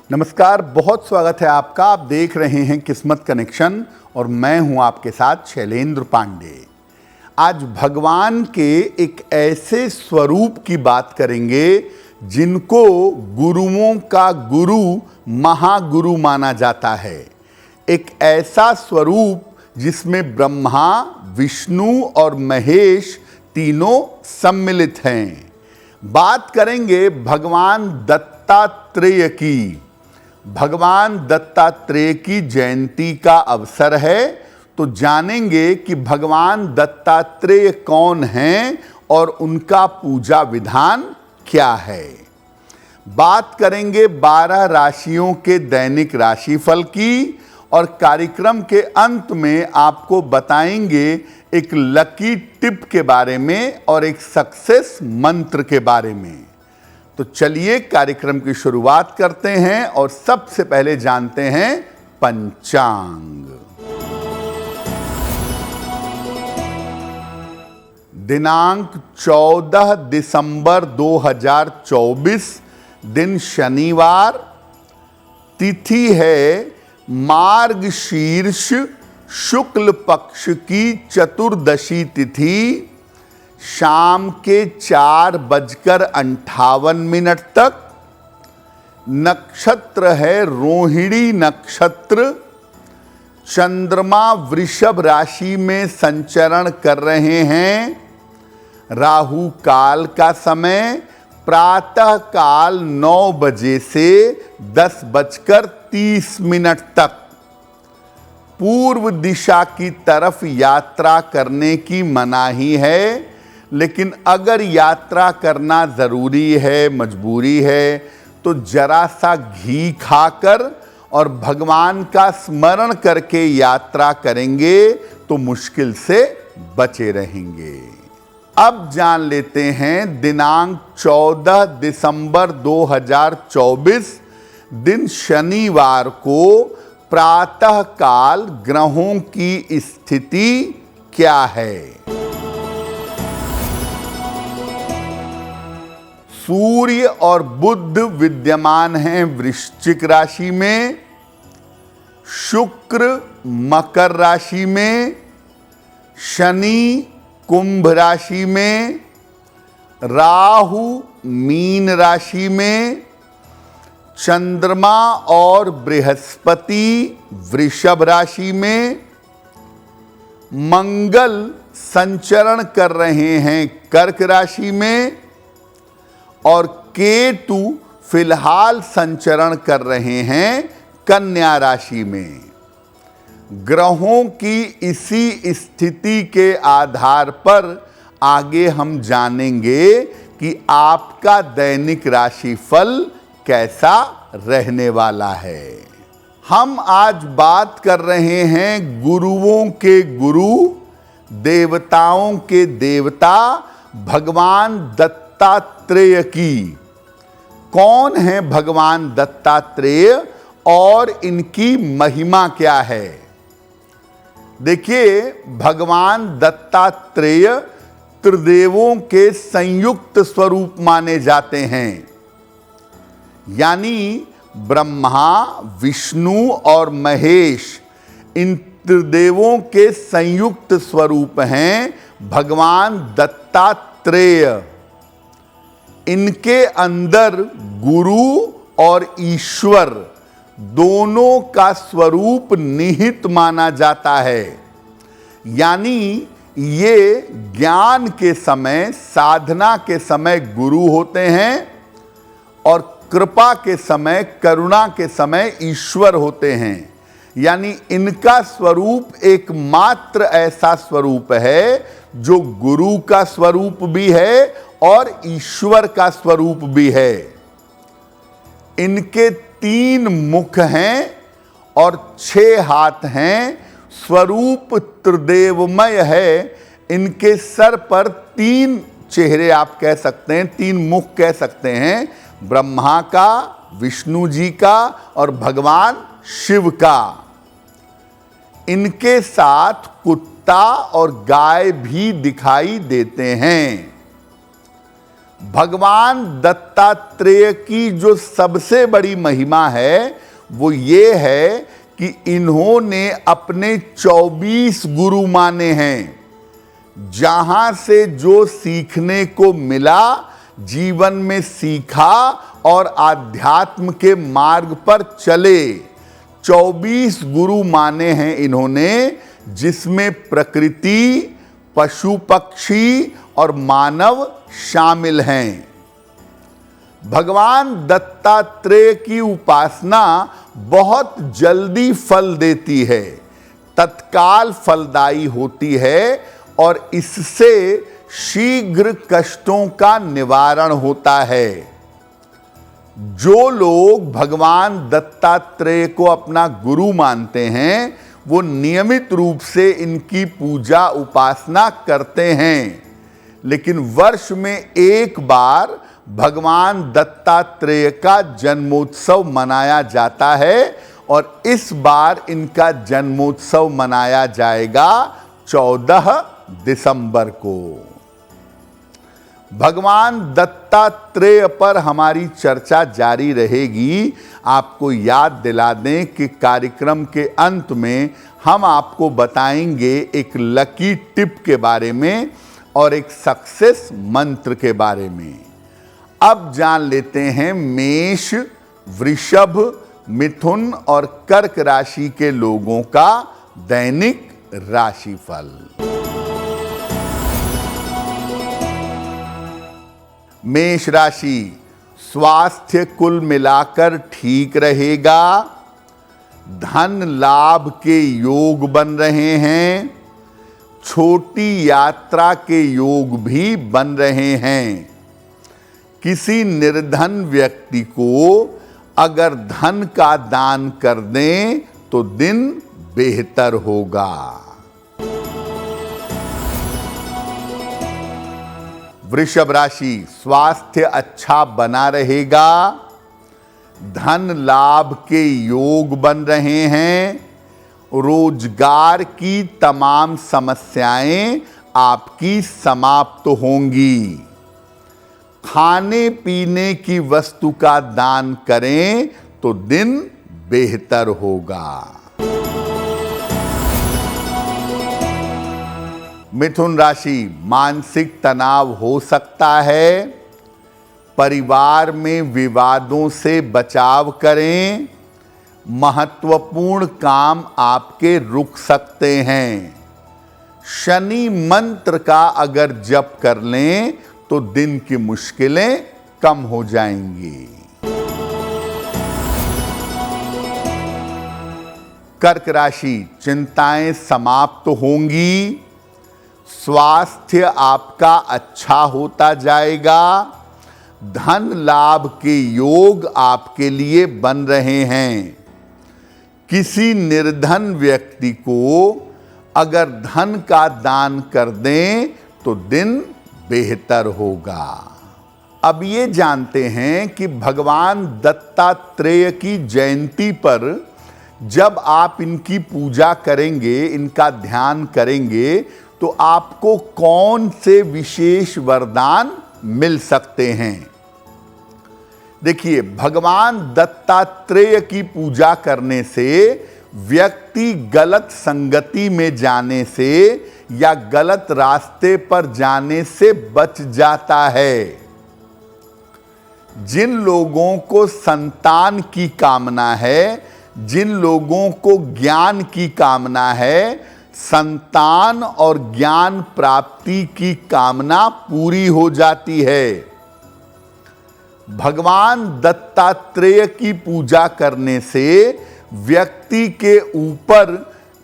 नमस्कार, बहुत स्वागत है आपका। आप देख रहे हैं किस्मत कनेक्शन और मैं हूं आपके साथ शैलेंद्र पांडे। आज भगवान के एक ऐसे स्वरूप की बात करेंगे जिनको गुरुओं का गुरु महागुरु माना जाता है। एक ऐसा स्वरूप जिसमें ब्रह्मा, विष्णु और महेश तीनों सम्मिलित हैं। बात करेंगे भगवान दत्तात्रेय की। भगवान दत्तात्रेय की जयंती का अवसर है, तो जानेंगे कि भगवान दत्तात्रेय कौन हैं और उनका पूजा विधान क्या है। बात करेंगे 12 राशियों के दैनिक राशिफल की और कार्यक्रम के अंत में आपको बताएंगे एक लकी टिप के बारे में और एक सक्सेस मंत्र के बारे में। तो चलिए कार्यक्रम की शुरुआत करते हैं और सबसे पहले जानते हैं पंचांग। दिनांक 14 दिसंबर 2024, दिन शनिवार, तिथि है मार्गशीर्ष शुक्ल पक्ष की चतुर्दशी तिथि, शाम के 4:58 तक। नक्षत्र है रोहिणी नक्षत्र। चंद्रमा वृषभ राशि में संचरण कर रहे हैं। राहु काल का समय प्रातः काल 9 बजे से 10:30 तक। पूर्व दिशा की तरफ यात्रा करने की मनाही है, लेकिन अगर यात्रा करना ज़रूरी है, मजबूरी है, तो जरा सा घी खाकर और भगवान का स्मरण करके यात्रा करेंगे तो मुश्किल से बचे रहेंगे। अब जान लेते हैं दिनांक 14 दिसंबर 2024, दिन शनिवार को प्रातः काल ग्रहों की स्थिति क्या है। सूर्य और बुध विद्यमान हैं वृश्चिक राशि में, शुक्र मकर राशि में, शनि कुंभ राशि में, राहु मीन राशि में, चंद्रमा और बृहस्पति वृषभ राशि में, मंगल संचरण कर रहे हैं कर्क राशि में और केतु फिलहाल संचरण कर रहे हैं कन्या राशि में। ग्रहों की इसी स्थिति के आधार पर आगे हम जानेंगे कि आपका दैनिक राशिफल कैसा रहने वाला है। हम आज बात कर रहे हैं गुरुओं के गुरु, देवताओं के देवता भगवान दत्तात्रेय की। कौन है भगवान दत्तात्रेय और इनकी महिमा क्या है? देखिए, भगवान दत्तात्रेय त्रिदेवों के संयुक्त स्वरूप माने जाते हैं। यानी ब्रह्मा, विष्णु और महेश, इन त्रिदेवों के संयुक्त स्वरूप हैं भगवान दत्तात्रेय। इनके अंदर गुरु और ईश्वर दोनों का स्वरूप निहित माना जाता है। यानी ये ज्ञान के समय, साधना के समय गुरु होते हैं और कृपा के समय, करुणा के समय ईश्वर होते हैं। यानी इनका स्वरूप एकमात्र ऐसा स्वरूप है जो गुरु का स्वरूप भी है और ईश्वर का स्वरूप भी है। इनके 3 मुख हैं और 6 हाथ हैं। स्वरूप त्रिदेवमय है। इनके सर पर 3 चेहरे आप कह सकते हैं, 3 मुख कह सकते हैं, ब्रह्मा का, विष्णु जी का और भगवान शिव का। इनके साथ कुत्ता और गाय भी दिखाई देते हैं। भगवान दत्तात्रेय की जो सबसे बड़ी महिमा है वो ये है कि इन्होंने अपने 24 गुरु माने हैं। जहां से जो सीखने को मिला जीवन में सीखा और आध्यात्म के मार्ग पर चले। 24 गुरु माने हैं इन्होंने, जिसमें प्रकृति, पशु पक्षी और मानव शामिल हैं। भगवान दत्तात्रेय की उपासना बहुत जल्दी फल देती है, तत्काल फलदायी होती है और इससे शीघ्र कष्टों का निवारण होता है। जो लोग भगवान दत्तात्रेय को अपना गुरु मानते हैं वो नियमित रूप से इनकी पूजा उपासना करते हैं। लेकिन वर्ष में एक बार भगवान दत्तात्रेय का जन्मोत्सव मनाया जाता है और इस बार इनका जन्मोत्सव मनाया जाएगा 14 दिसंबर को। भगवान दत्तात्रेय पर हमारी चर्चा जारी रहेगी। आपको याद दिला दें कि कार्यक्रम के अंत में हम आपको बताएंगे एक लकी टिप के बारे में और एक सक्सेस मंत्र के बारे में। अब जान लेते हैं मेष, वृषभ, मिथुन और कर्क राशि के लोगों का दैनिक राशिफल। मेष राशि, स्वास्थ्य कुल मिलाकर ठीक रहेगा। धन लाभ के योग बन रहे हैं। छोटी यात्रा के योग भी बन रहे हैं। किसी निर्धन व्यक्ति को अगर धन का दान कर दें तो दिन बेहतर होगा। वृषभ राशि, स्वास्थ्य अच्छा बना रहेगा। धन लाभ के योग बन रहे हैं। रोजगार की तमाम समस्याएं आपकी समाप्त होंगी। खाने पीने की वस्तु का दान करें तो दिन बेहतर होगा। मिथुन राशि, मानसिक तनाव हो सकता है। परिवार में विवादों से बचाव करें। महत्वपूर्ण काम आपके रुक सकते हैं। शनि मंत्र का अगर जप कर लें तो दिन की मुश्किलें कम हो जाएंगी। कर्क राशि, चिंताएं समाप्त होंगी। स्वास्थ्य आपका अच्छा होता जाएगा। धन लाभ के योग आपके लिए बन रहे हैं। किसी निर्धन व्यक्ति को अगर धन का दान कर दें तो दिन बेहतर होगा। अब ये जानते हैं कि भगवान दत्तात्रेय की जयंती पर जब आप इनकी पूजा करेंगे, इनका ध्यान करेंगे तो आपको कौन से विशेष वरदान मिल सकते हैं। देखिए, भगवान दत्तात्रेय की पूजा करने से व्यक्ति गलत संगति में जाने से या गलत रास्ते पर जाने से बच जाता है। जिन लोगों को संतान की कामना है, जिन लोगों को ज्ञान की कामना है, संतान और ज्ञान प्राप्ति की कामना पूरी हो जाती है। भगवान दत्तात्रेय की पूजा करने से व्यक्ति के ऊपर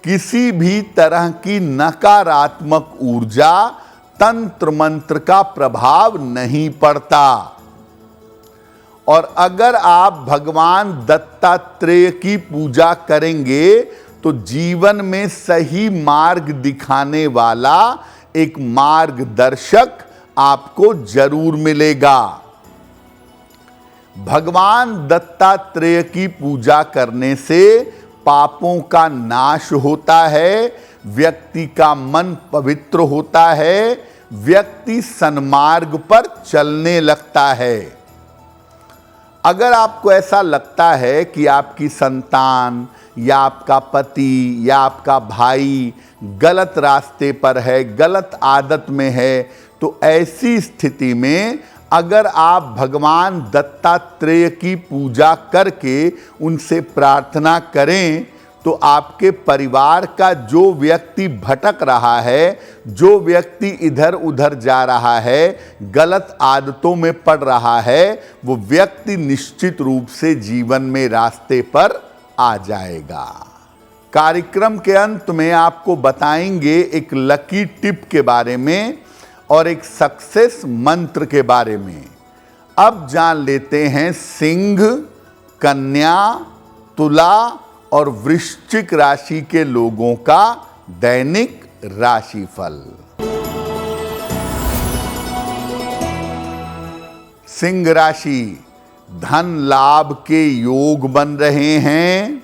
किसी भी तरह की नकारात्मक ऊर्जा, तंत्र मंत्र का प्रभाव नहीं पड़ता। और अगर आप भगवान दत्तात्रेय की पूजा करेंगे तो जीवन में सही मार्ग दिखाने वाला एक मार्गदर्शक आपको जरूर मिलेगा। भगवान दत्तात्रेय की पूजा करने से पापों का नाश होता है, व्यक्ति का मन पवित्र होता है, व्यक्ति सन्मार्ग पर चलने लगता है। अगर आपको ऐसा लगता है कि आपकी संतान या आपका पति या आपका भाई गलत रास्ते पर है, गलत आदत में है, तो ऐसी स्थिति में अगर आप भगवान दत्तात्रेय की पूजा करके उनसे प्रार्थना करें तो आपके परिवार का जो व्यक्ति भटक रहा है, जो व्यक्ति इधर उधर जा रहा है, गलत आदतों में पड़ रहा है, वो व्यक्ति निश्चित रूप से जीवन में रास्ते पर आ जाएगा। कार्यक्रम के अंत में आपको बताएंगे एक लकी टिप के बारे में और एक सक्सेस मंत्र के बारे में। अब जान लेते हैं सिंह, कन्या, तुला और वृश्चिक राशि के लोगों का दैनिक राशिफल। सिंह राशि, धन लाभ के योग बन रहे हैं।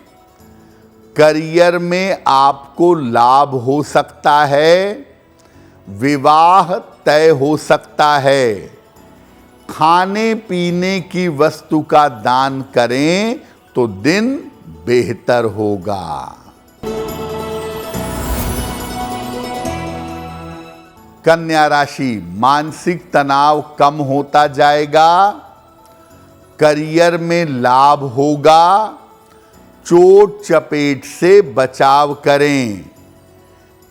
करियर में आपको लाभ हो सकता है। विवाह तय हो सकता है। खाने पीने की वस्तु का दान करें तो दिन बेहतर होगा। कन्या राशि, मानसिक तनाव कम होता जाएगा। करियर में लाभ होगा। चोट चपेट से बचाव करें।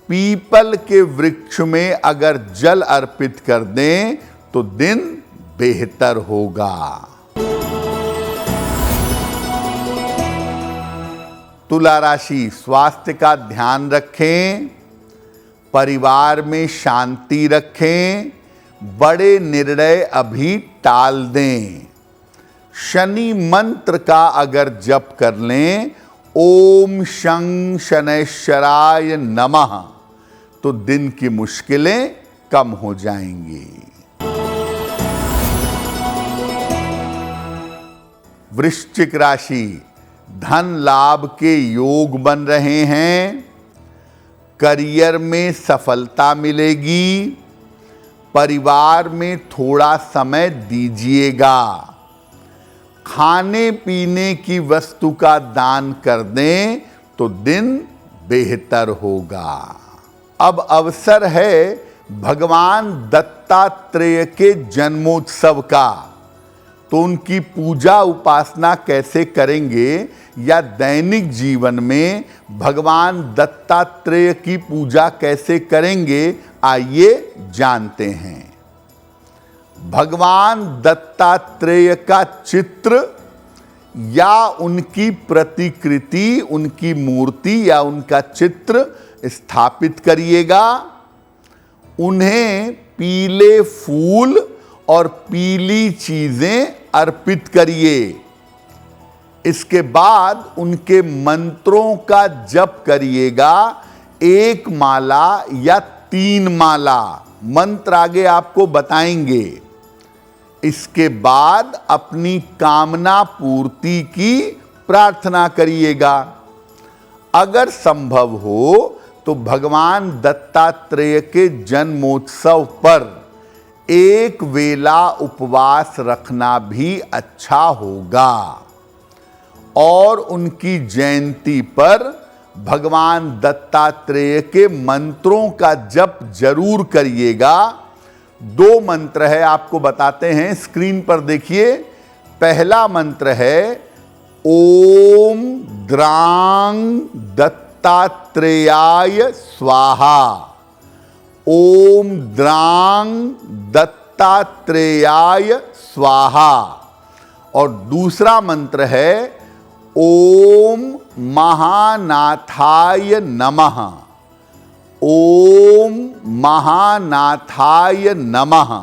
पीपल के वृक्ष में अगर जल अर्पित कर दें तो दिन बेहतर होगा। तुला राशि, स्वास्थ्य का ध्यान रखें। परिवार में शांति रखें। बड़े निर्णय अभी टाल दें। शनि मंत्र का अगर जप कर लें, ओम शं शनैश्चराय नमः, तो दिन की मुश्किलें कम हो जाएंगी। वृश्चिक राशि, धन लाभ के योग बन रहे हैं। करियर में सफलता मिलेगी। परिवार में थोड़ा समय दीजिएगा। खाने पीने की वस्तु का दान कर दें तो दिन बेहतर होगा। अब अवसर है भगवान दत्तात्रेय के जन्मोत्सव का, तो उनकी पूजा उपासना कैसे करेंगे या दैनिक जीवन में भगवान दत्तात्रेय की पूजा कैसे करेंगे, आइए जानते हैं। भगवान दत्तात्रेय का चित्र या उनकी प्रतिकृति, उनकी मूर्ति या उनका चित्र स्थापित करिएगा। उन्हें पीले फूल और पीली चीजें अर्पित करिए। इसके बाद उनके मंत्रों का जप करिएगा। 1 माला या 3 माला, मंत्र आगे आपको बताएंगे। इसके बाद अपनी कामना पूर्ति की प्रार्थना करिएगा। अगर संभव हो तो भगवान दत्तात्रेय के जन्मोत्सव पर एक वेला उपवास रखना भी अच्छा होगा और उनकी जयंती पर भगवान दत्तात्रेय के मंत्रों का जप जरूर करिएगा। 2 मंत्र है, आपको बताते हैं, स्क्रीन पर देखिए। पहला मंत्र है ओम द्रांग दत्तात्रेयाय स्वाहा। ओम द्रांग दत्तात्रेयाय स्वाहा। और दूसरा मंत्र है ओम महानाथाय नमः। ओम महानाथाय नमः।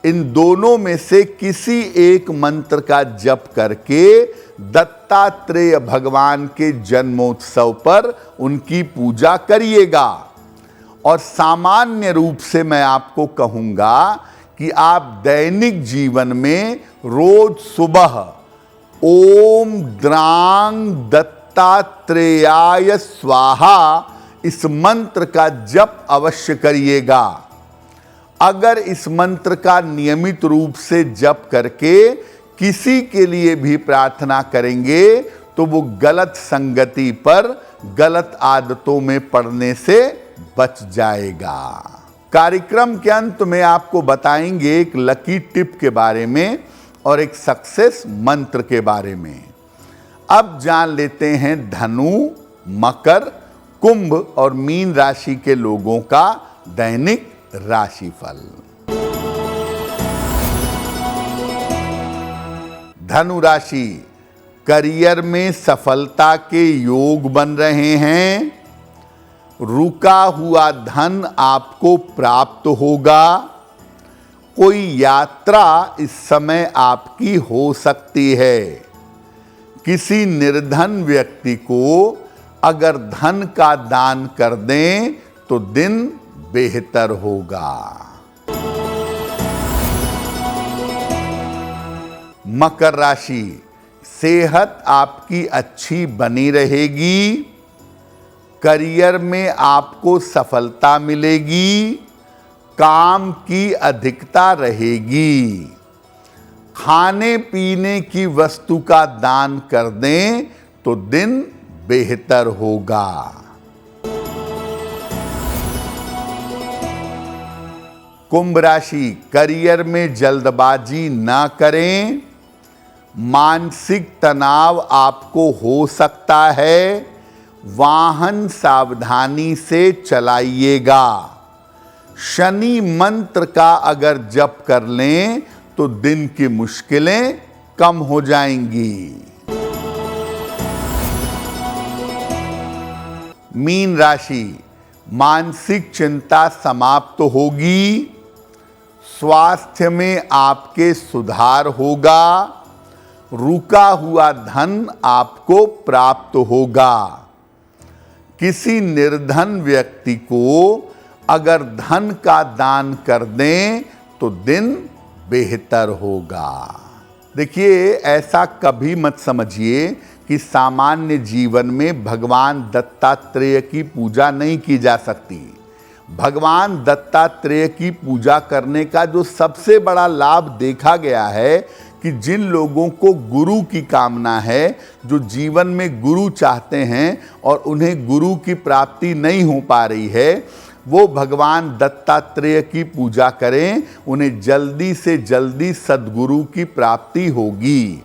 इन दोनों में से किसी एक मंत्र का जप करके दत्तात्रेय भगवान के जन्मोत्सव पर उनकी पूजा करिएगा। और सामान्य रूप से मैं आपको कहूंगा कि आप दैनिक जीवन में रोज सुबह ओम द्रांग दत्तात्रेयाय स्वाहा इस मंत्र का जप अवश्य करिएगा। अगर इस मंत्र का नियमित रूप से जप करके किसी के लिए भी प्रार्थना करेंगे तो वो गलत संगति पर, गलत आदतों में पड़ने से बच जाएगा। कार्यक्रम के अंत में आपको बताएंगे एक लकी टिप के बारे में और एक सक्सेस मंत्र के बारे में। अब जान लेते हैं धनु, मकर, कुंभ और मीन राशि के लोगों का दैनिक राशिफल। धनु राशि, करियर में सफलता के योग बन रहे हैं। रुका हुआ धन आपको प्राप्त होगा। कोई यात्रा इस समय आपकी हो सकती है। किसी निर्धन व्यक्ति को अगर धन का दान कर दें तो दिन बेहतर होगा। मकर राशि, सेहत आपकी अच्छी बनी रहेगी। करियर में आपको सफलता मिलेगी। काम की अधिकता रहेगी। खाने पीने की वस्तु का दान कर दें तो दिन बेहतर होगा। कुंभ राशि, करियर में जल्दबाजी ना करें। मानसिक तनाव आपको हो सकता है। वाहन सावधानी से चलाइएगा। शनि मंत्र का अगर जप कर लें तो दिन की मुश्किलें कम हो जाएंगी। मीन राशि, मानसिक चिंता समाप्त होगी। स्वास्थ्य में आपके सुधार होगा। रुका हुआ धन आपको प्राप्त होगा। किसी निर्धन व्यक्ति को अगर धन का दान कर दें तो दिन बेहतर होगा। देखिए, ऐसा कभी मत समझिए कि सामान्य जीवन में भगवान दत्तात्रेय की पूजा नहीं की जा सकती। भगवान दत्तात्रेय की पूजा करने का जो सबसे बड़ा लाभ देखा गया है कि जिन लोगों को गुरु की कामना है, जो जीवन में गुरु चाहते हैं और उन्हें गुरु की प्राप्ति नहीं हो पा रही है, वो भगवान दत्तात्रेय की पूजा करें। उन्हें जल्दी से जल्दी सद्गुरु की प्राप्ति होगी।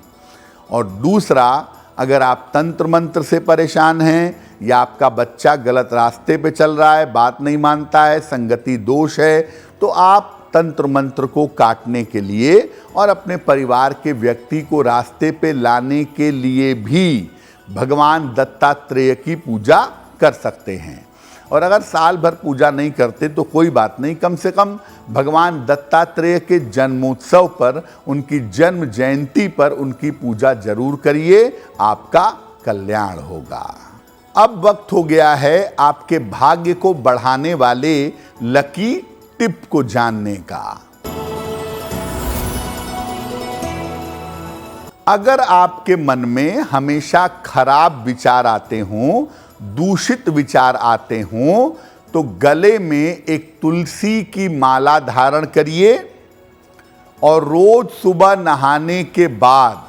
और दूसरा, अगर आप तंत्र मंत्र से परेशान हैं या आपका बच्चा गलत रास्ते पे चल रहा है, बात नहीं मानता है, संगति दोष है, तो आप तंत्र मंत्र को काटने के लिए और अपने परिवार के व्यक्ति को रास्ते पे लाने के लिए भी भगवान दत्तात्रेय की पूजा कर सकते हैं। और अगर साल भर पूजा नहीं करते तो कोई बात नहीं, कम से कम भगवान दत्तात्रेय के जन्मोत्सव पर, उनकी जन्म जयंती पर उनकी पूजा जरूर करिए, आपका कल्याण होगा। अब वक्त हो गया है आपके भाग्य को बढ़ाने वाले लकी टिप को जानने का। अगर आपके मन में हमेशा खराब विचार आते हों, दूषित विचार आते हों, तो गले में एक तुलसी की माला धारण करिए और रोज सुबह नहाने के बाद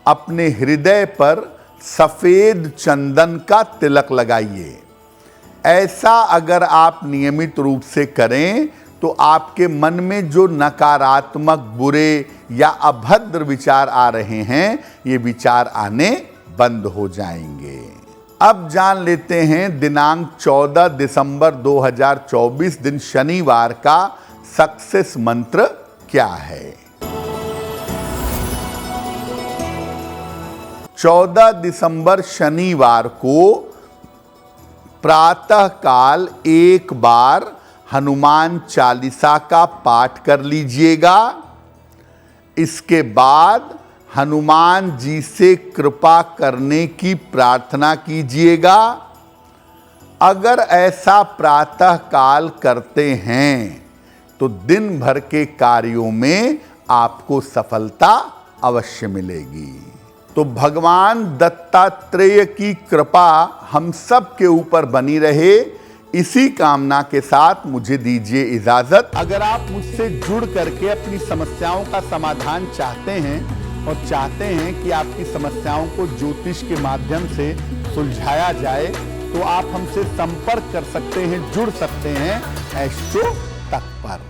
अपने हृदय पर सफेद चंदन का तिलक लगाइए। ऐसा अगर आप नियमित रूप से करें तो आपके मन में जो नकारात्मक, बुरे या अभद्र विचार आ रहे हैं, ये विचार आने बंद हो जाएंगे। अब जान लेते हैं दिनांक 14 दिसंबर 2024 दिन शनिवार का सक्सेस मंत्र क्या है। 14 दिसंबर शनिवार को प्रातः काल एक बार हनुमान चालीसा का पाठ कर लीजिएगा। इसके बाद हनुमान जी से कृपा करने की प्रार्थना कीजिएगा। अगर ऐसा प्रातः काल करते हैं तो दिन भर के कार्यों में आपको सफलता अवश्य मिलेगी। तो भगवान दत्तात्रेय की कृपा हम सब के ऊपर बनी रहे इसी कामना के साथ मुझे दीजिए इजाजत। अगर आप मुझसे जुड़ करके अपनी समस्याओं का समाधान चाहते हैं और चाहते हैं कि आपकी समस्याओं को ज्योतिष के माध्यम से सुलझाया जाए, तो आप हमसे संपर्क कर सकते हैं, जुड़ सकते हैं एस्ट्रो तक पर।